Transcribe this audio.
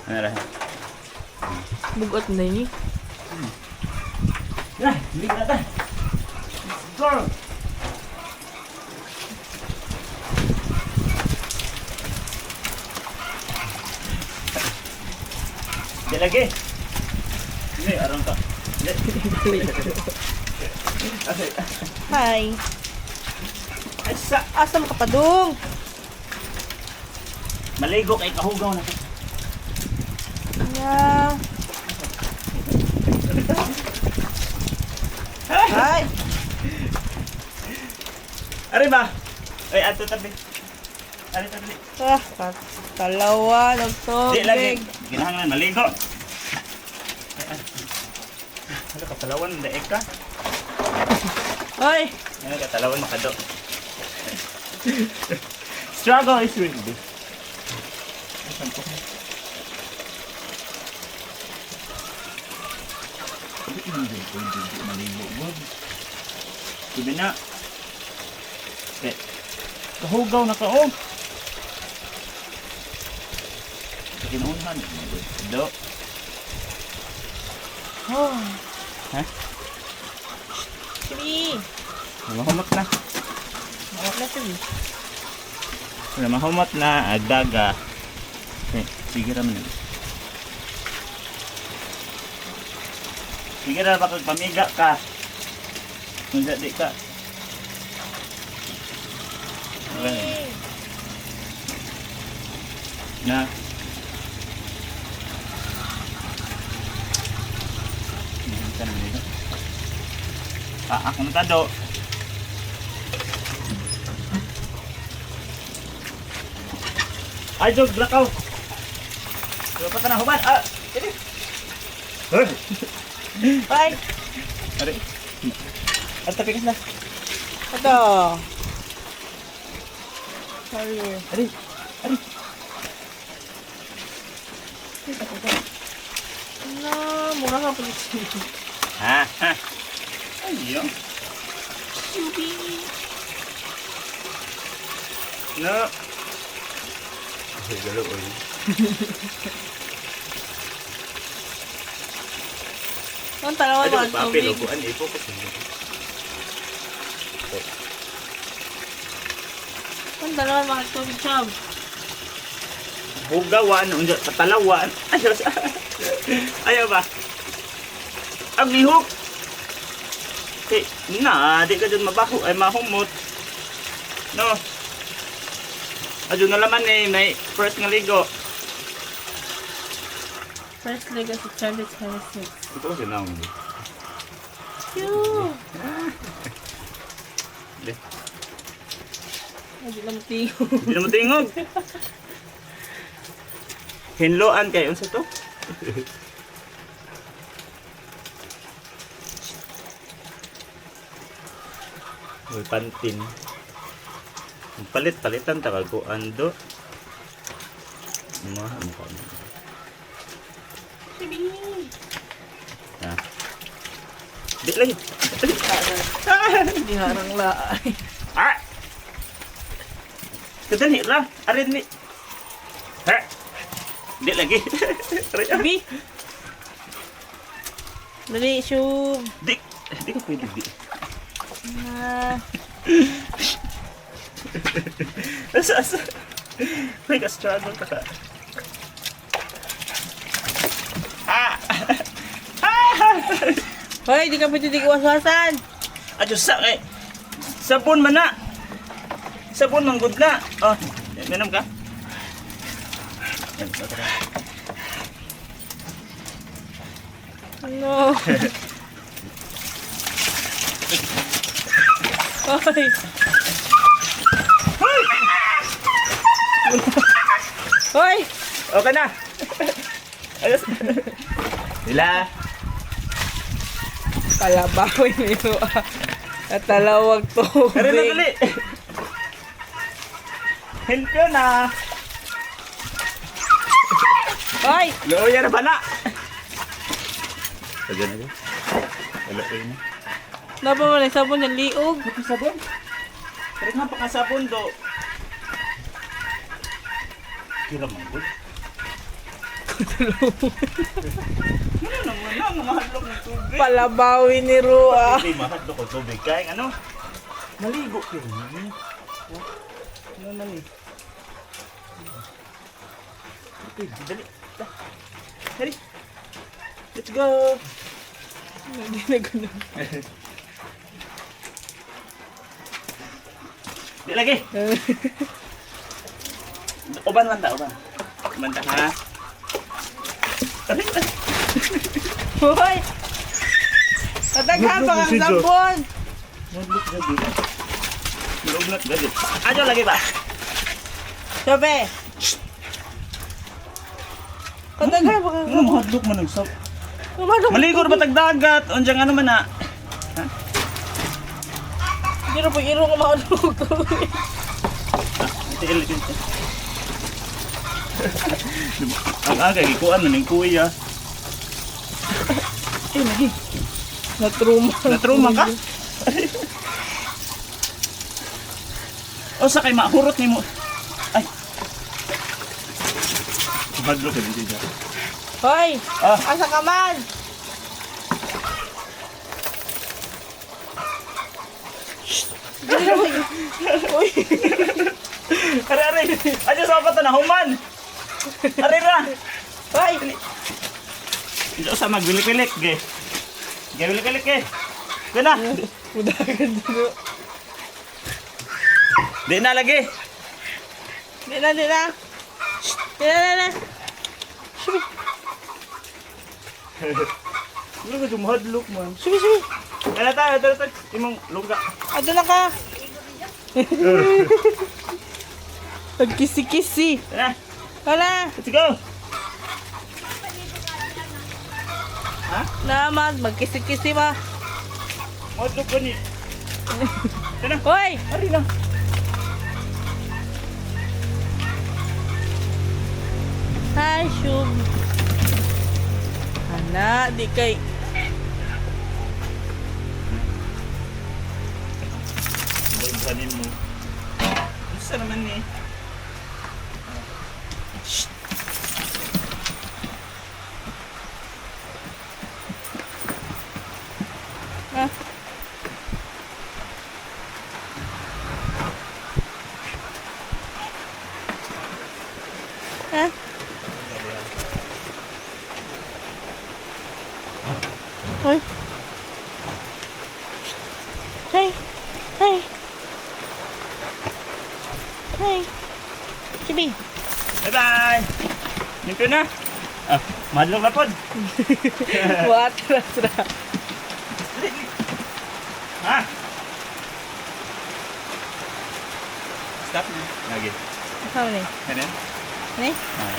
Ano ra? Bugot na ini. Nah, balik na ta. Go! Di lagi. Ini arang ka. Hi. Asa, Asa mo kapadung? maligo kay kahugaw na ko. Yeah. Hi. Ari ba? Ay, ato tabi. Ari tabi. Ah, talawa ng Di lagi. tubig. Ginahanglan maligo. Ano ka talawan daig ka? Hoy. Ano ka talawan makado. Struggle is real. Sabi na. Okay. Kahugaw na ka, oh. Kinuunhan. Do. Oh. Ha? Sige. Mahumot na. Mawag na sige. Mahumot na. Agdaga. Okay. Sige raman na. Sige raman bakit pamiga ka. Kung di ka. Sige. Na. Ako na tado. Ay, Jog, lakaw. Dapat ka na human. Ah, ini. Bye. Ari. At tapikas na. Ito. Sorry. Ari. Ari. Ano, mura ka pala sige. Ha, ha. Ayun. Subi. No. Ay, galo, oy. Ang talawa Ay, ba di ang ba papel, tubig? upuan, i-focus mo. Ang talawa ba ang tubig, Chab? Bugawan, unja, katalawan. Ayaw sa... Ayaw ba? Ang lihok. Okay, na, di ka dyan mabaho, ay mahumot. No. Adyo na laman eh, may first nga ligo. First leg as a Charlotte Harris. Ito kasi naman. Phew! Hindi. Hindi lang tiyo. Hindi na matingog. Hinloan kayo, unsa to? May pantin. Palit-palitan takag ko ando. Ano ka mo? Sabi. Ha. Di lagi. Hindi harang laay. Ah. Kadali ra. Arin ni. Ha. Di lagi. Sabi. Dali, Shub. Di ka pwede di. Ah. Asa. May ka-struggle ka ka. Ah! Hoy, di ka pwede di iwas-wasan. Adyo sa eh. Sabon man na. Sabon man good na. Oh, minum ka? Ano? Hoy. Hoy. Okay na. Ayos. Sila. Kalabaw niyo. At talawag tubig. Kare na dali. Help na. Hoy. Loya na bana. Ayan na. Wala kayo na. Napa mo na sabon yung liog. Buti sabon. Kaya nga pakasabon do. Kira man good. Ano naman na, mahadlok ng tubig. Palabawi ni Rua. Hindi, mahadlok ng tubig. Kaya ano? Maligo ka rin. Ano naman eh? Okay, dali. Dali. Let's go. Hindi na ganun. Di lagi. Uban man ta, uban. Uban ta ha. Dali. Hoy! Tataghan pa kang sabon! Mahadlok na dito. Malugnat na dito. Ajo lagi ba? Sabi! Tataghan pa kang Ano mahadlok man ng sap? sabon! Maligo ba tagdagat? Unjang ano man na? Hindi na po irong maulog to. Tiil dito. Ang aga, gikuan na ng kuya. Ay, lagi. Natruma. Natruma ka? O sa kay mahurot ni mo. Ay. Madlo ka dito dyan. Hoy! Ah. Asa ka man? Uy! Are, are. Aja sa pa na human. Are ra. Hoy! Ito sa magbilik-bilik, ge. Ge bilik-bilik, ge. Gana. Mudagan dito. Di na lagi. Di na, di na. Di na. Subi, Ano ka dumahadlok man? subi, subi. Kaya tayo, ito. Imong luga. Ato na ka. Nagkisi-kisi. Tara, Hala. let's go. Naman, magkisi-kisi ba? Mahadlok ka ni. Tara, Hoy! ari na. Hi, Shub. Ana, di kay... Balbanin mo. Gusto naman eh. Ah. Ah. Hoy. Hey. Hey. Hey. Chibi. Bye-bye! Dito na. Ah, madlok na pod. What? Rasra. Ha? Stop na. Lagi. Ano ni? Kanan? Ni? Ah.